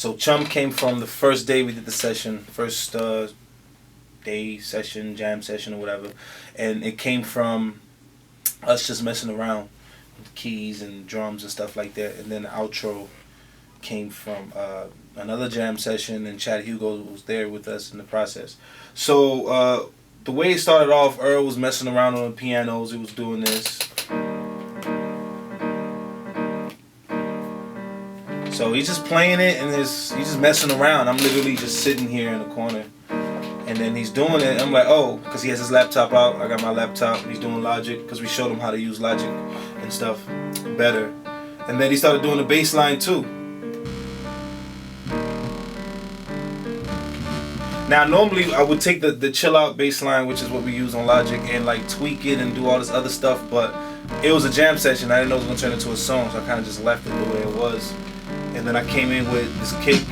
So Chum came from the first day we did the session, first day session, jam session or whatever, and it came from us just messing around with keys and drums and stuff like that. And then the outro came from another jam session, and Chad Hugo was there with us in the process. So the way it started off, Earl was messing around on the pianos. He was doing this. So he's just playing it, and he's just messing around. I'm literally just sitting here in the corner. And then he's doing it. I'm like, oh, because he has his laptop out. I got my laptop. He's doing Logic, because we showed him how to use Logic and stuff better. And then he started doing the bass line too. Now normally I would take the chill out bass line, which is what we use on Logic, and like tweak it and do all this other stuff. But it was a jam session. I didn't know it was going to turn into a song, so I kind of just left it the way it was. And then I came in with this kick,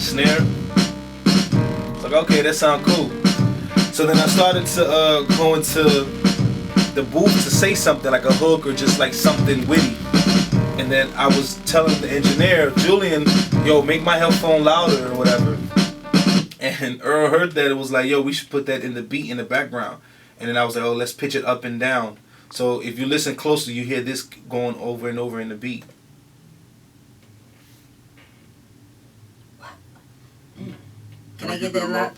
snare. It's like, okay, that sounds cool. So then I started to go into the booth to say something like a hook or just like something witty. And then I was telling the engineer, Julian, yo, make my headphone louder or whatever. And Earl heard that. It was like, yo, we should put that in the beat in the background. And then I was like, oh, let's pitch it up and down. So if you listen closely, you hear this going over and over in the beat. Can I get that loud?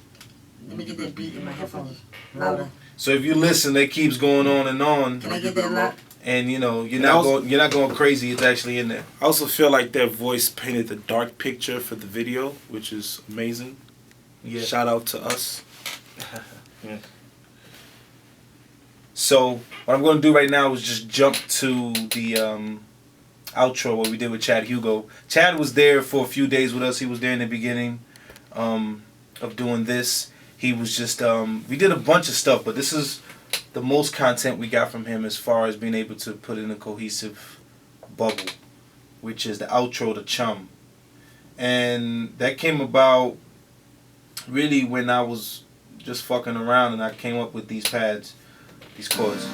Let me get that beat in my headphones louder. So if you listen, it keeps going on and on. Can I get that loud? And you know, you're not going crazy. It's actually in there. I also feel like their voice painted the dark picture for the video, which is amazing. Yeah. Shout out to us. Yeah. So what I'm going to do right now is just jump to the outro, what we did with Chad Hugo. Chad was there for a few days with us. He was there in the beginning of doing this. He was just we did a bunch of stuff, but this is the most content we got from him as far as being able to put in a cohesive bubble, which is the outro to Chum. And that came about really when I was just fucking around and I came up with these pads, these chords.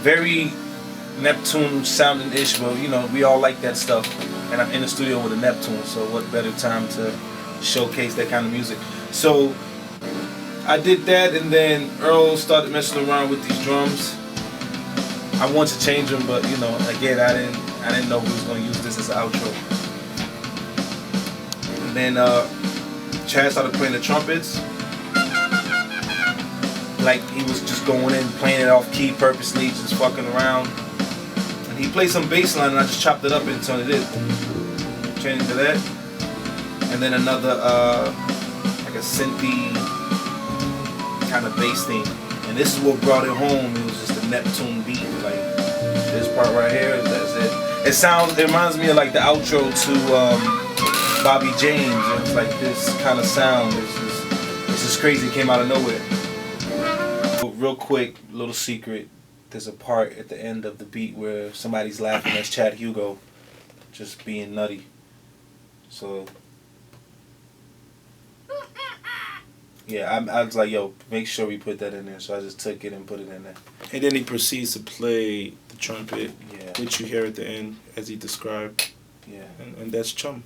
Very Neptune sounding-ish, but you know, we all like that stuff. And I'm in the studio with a Neptune, so what better time to showcase that kind of music. So I did that, and then Earl started messing around with these drums. I wanted to change them, but you know, again, I didn't know we was gonna use this as an outro. And then Chad started playing the trumpets. Like he was just going in, playing it off key purposely, just fucking around. And he played some bass line, and I just chopped it up and turned it in. Changed to that. And then another like a synthy kind of bass theme. And this is what brought it home. It was just a Neptune beat. Like this part right here, that's it. It reminds me of like the outro to Bobby James. It's like this kind of sound. It's just crazy. It came out of nowhere. Real quick, little secret. There's a part at the end of the beat where somebody's laughing. That's Chad Hugo, just being nutty. So yeah, I was like, yo, make sure we put that in there. So I just took it and put it in there. And then he proceeds to play the trumpet, Yeah. which you hear at the end as he described. Yeah. And that's Chum.